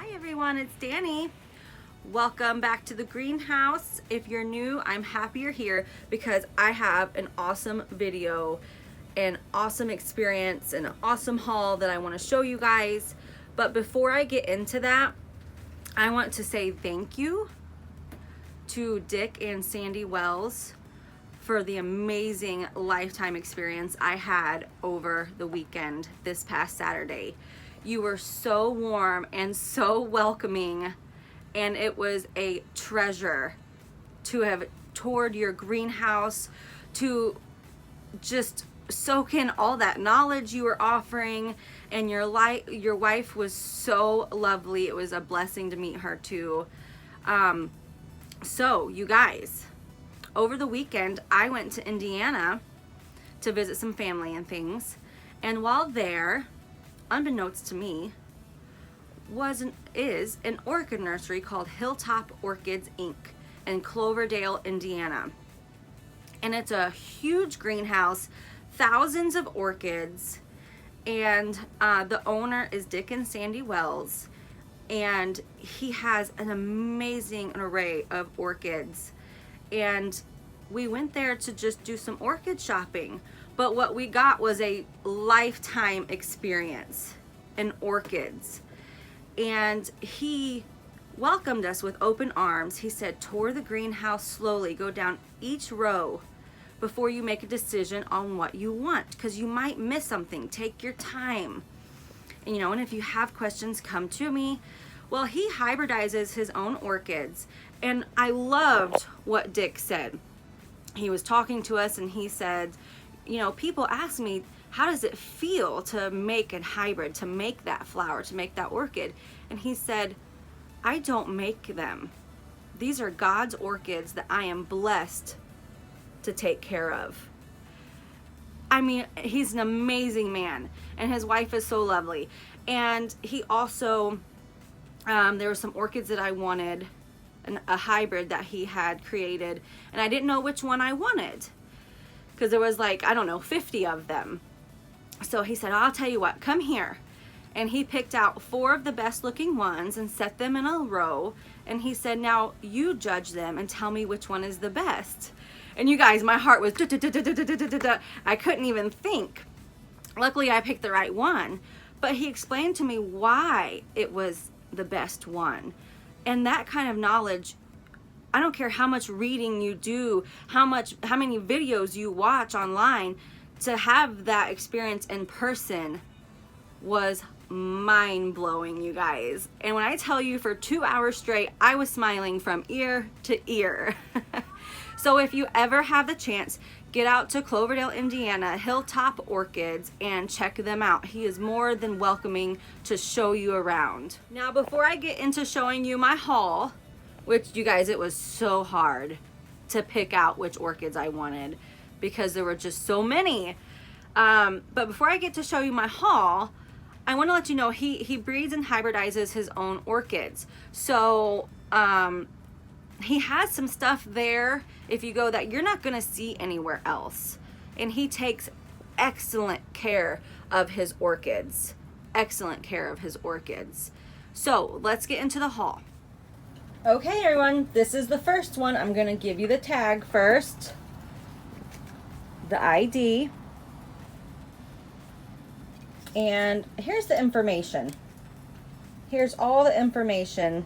Hi everyone, it's Danny. Welcome back to the greenhouse. If you're new, I'm happy you're here because I have an awesome video, an awesome experience, and an awesome haul that I want to show you guys. But before I get into that, I want to say thank you to Dick and Sandy Wells for the amazing lifetime experience I had over the weekend this past Saturday. You were so warm and so welcoming, and it was a treasure to have toured your greenhouse, to just soak in all that knowledge you were offering. And your wife was so lovely. It was a blessing to meet her too. So you guys, over the weekend I went to Indiana to visit some family and things, and while there, unbeknownst to me, is an orchid nursery called Hilltop Orchids Inc. in Cloverdale, Indiana. And it's a huge greenhouse, thousands of orchids, and the owner is Dick and Sandy Wells, and he has an amazing array of orchids. And we went there to just do some orchid shopping, but what we got was a lifetime experience in orchids. And he welcomed us with open arms. He said, tour the greenhouse slowly, go down each row before you make a decision on what you want, because you might miss something. Take your time. And and if you have questions, come to me. Well, he hybridizes his own orchids, and I loved what Dick said. He was talking to us and he said, people ask me, how does it feel to make a hybrid, to make that flower, to make that orchid? And he said, I don't make them. These are God's orchids that I am blessed to take care of. I mean, he's an amazing man, and his wife is so lovely. And he also, there were some orchids that I wanted, a hybrid that he had created, and I didn't know which one I wanted because there was 50 of them. So he said, I'll tell you what, come here. And he picked out 4 of the best looking ones and set them in a row, and he said, now you judge them and tell me which one is the best. And you guys, my heart was I couldn't even think. Luckily I picked the right one, but he explained to me why it was the best one. And that kind of knowledge, I don't care how much reading you do, how many videos you watch online, to have that experience in person was mind-blowing, you guys. And when I tell you, for 2 hours straight, I was smiling from ear to ear. So if you ever have the chance, get out to Cloverdale, Indiana, Hilltop Orchids, and check them out. He is more than welcoming to show you around. Now, before I get into showing you my haul, which, you guys, it was so hard to pick out which orchids I wanted because there were just so many. But before I get to show you my haul, I want to let you know he breeds and hybridizes his own orchids. So he has some stuff there, if you go, that you're not going to see anywhere else. And he takes excellent care of his orchids. Excellent care of his orchids. So let's get into the haul. Okay, everyone, this is the first one. I'm going to give you the tag first. The ID. And here's the information. Here's all the information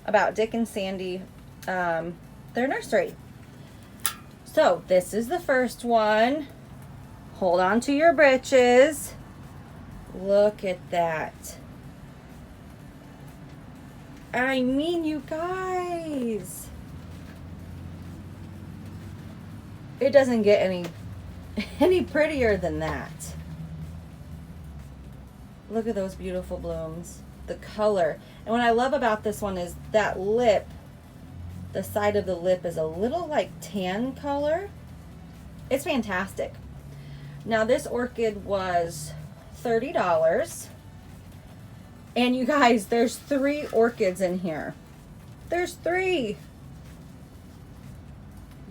about Dick and Sandy, their nursery. So this is the first one. Hold on to your britches. Look at that. I mean, you guys, it doesn't get any prettier than that. Look at those beautiful blooms, the color. And what I love about this one is that lip, the side of the lip is a little like tan color. It's fantastic. Now this orchid was $30. And you guys, there's 3 orchids in here. There's 3.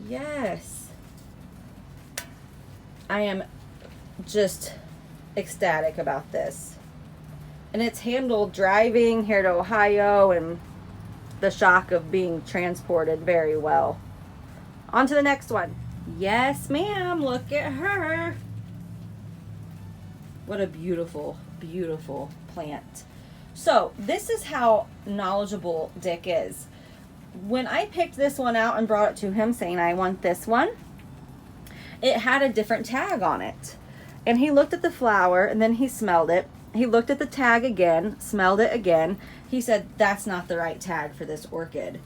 Yes. I am just ecstatic about this. And it's handled driving here to Ohio and the shock of being transported very well. On to the next one. Yes, ma'am. Look at her. What a beautiful, beautiful plant. So this is how knowledgeable Dick is. When I picked this one out and brought it to him saying I want this one, it had a different tag on it. And he looked at the flower and then he smelled it. He looked at the tag again, smelled it again. He said, that's not the right tag for this orchid.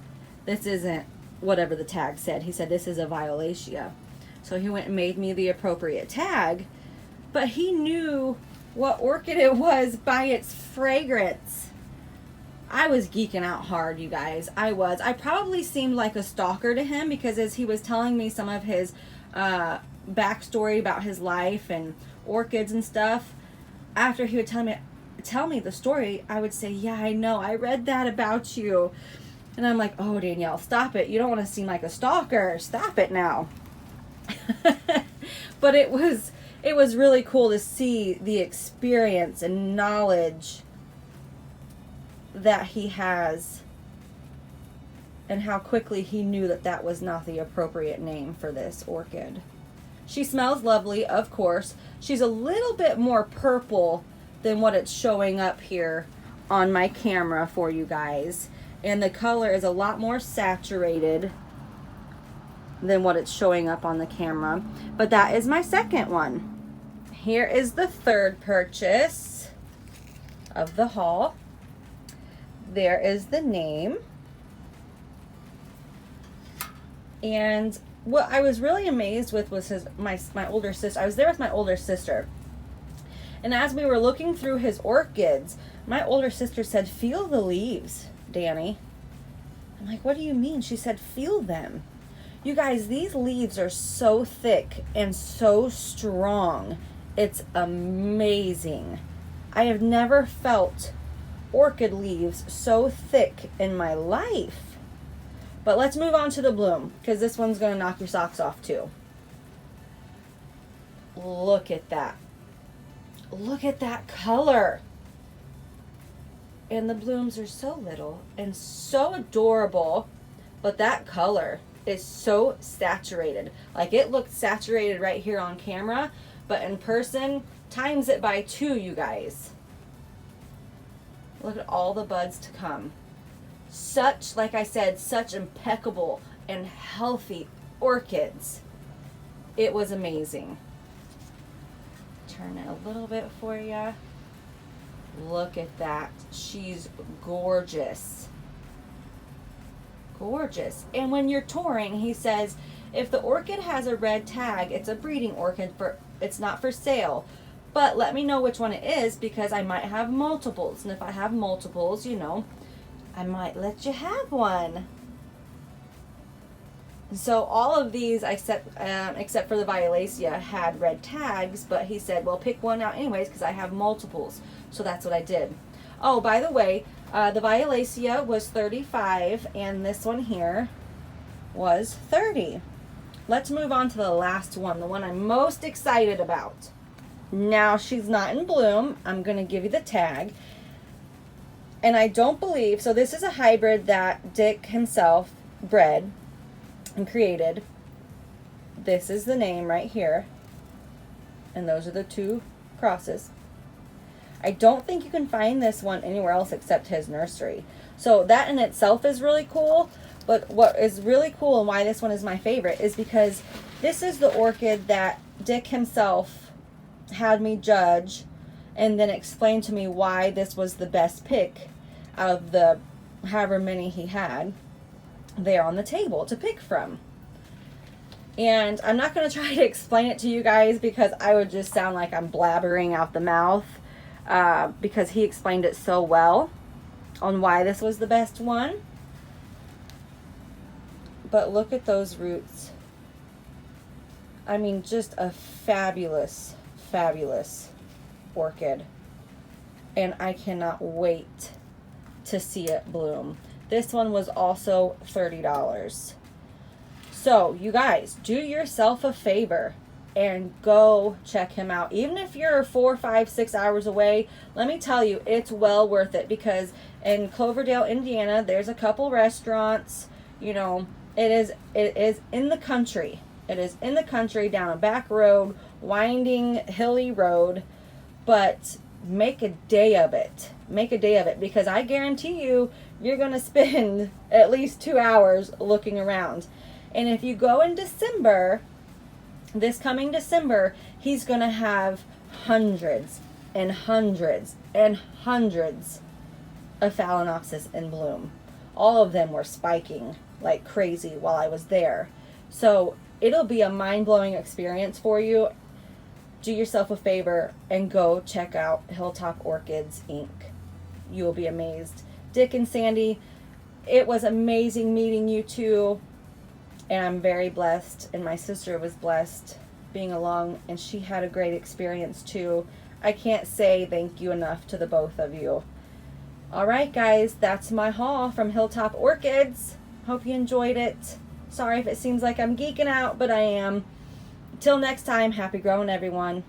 This isn't whatever the tag said. He said, this is a Violacea. So he went and made me the appropriate tag. But he knew what orchid it was by its fragrance. I was geeking out hard, you guys. I was. I probably seemed like a stalker to him because as he was telling me some of his backstory about his life and orchids and stuff, after he would tell me the story, I would say, yeah, I know. I read that about you. And I'm like, oh, Danielle, stop it. You don't want to seem like a stalker. Stop it now. But it was really cool to see the experience and knowledge that he has and how quickly he knew that that was not the appropriate name for this orchid. She smells lovely, of course. She's a little bit more purple than what it's showing up here on my camera for you guys. And the color is a lot more saturated than what it's showing up on the camera. But that is my second one. Here is the third purchase of the haul. There is the name. And what I was really amazed with was my older sister. I was there with my older sister. And as we were looking through his orchids, my older sister said, feel the leaves, Danny. I'm like, what do you mean? She said, feel them. You guys, these leaves are so thick and so strong. It's amazing. I have never felt orchid leaves so thick in my life. But let's move on to the bloom, because this one's going to knock your socks off too. Look at that. Look at that color. And the blooms are so little and so adorable, but that color is so saturated. Like, it looked saturated right here on camera, but in person, times it by 2, you guys. Look at all the buds to come. Such, like I said, such impeccable and healthy orchids. It was amazing. Turn it a little bit for you. Look at that. She's gorgeous. Gorgeous. And when you're touring, he says, if the orchid has a red tag, it's a breeding orchid, it's not for sale. But let me know which one it is, because I might have multiples. And if I have multiples, you know, I might let you have one. So all of these, except for the Violacea, had red tags, but he said, well, pick one out anyways, because I have multiples. So that's what I did. Oh, by the way, the Violacea was $35, and this one here was $30. Let's move on to the last one, the one I'm most excited about. Now, she's not in bloom. I'm going to give you the tag. And I don't believe, so this is a hybrid that Dick himself bred and created. This is the name right here. And those are the 2 crosses. I don't think you can find this one anywhere else except his nursery. So that in itself is really cool. But what is really cool and why this one is my favorite is because this is the orchid that Dick himself had me judge and then explain to me why this was the best pick out of the however many he had there on the table to pick from. And I'm not going to try to explain it to you guys because I would just sound like I'm blabbering out the mouth because he explained it so well on why this was the best one. But look at those roots. I mean, just a fabulous, fabulous orchid. And I cannot wait to see it bloom. This one was also $30. So, you guys, do yourself a favor. and go check him out. Even if you're 4, 5, 6 hours away, let me tell you, it's well worth it, because in Cloverdale, Indiana, there's a couple restaurants. You know, it is in the country. It is in the country, down a back road, winding, hilly road, but make a day of it. Make a day of it, because I guarantee you, you're going to spend at least 2 hours looking around. And if you go in December, this coming December, he's going to have hundreds and hundreds and hundreds of Phalaenopsis in bloom. All of them were spiking like crazy while I was there. So it'll be a mind-blowing experience for you. Do yourself a favor and go check out Hilltop Orchids Inc. You will be amazed. Dick and Sandy, it was amazing meeting you two, and I'm very blessed, and my sister was blessed being along, and she had a great experience too. I can't say thank you enough to the both of you. Alright guys, that's my haul from Hilltop Orchids. Hope you enjoyed it. Sorry if it seems like I'm geeking out, but I am. Till next time, happy growing everyone.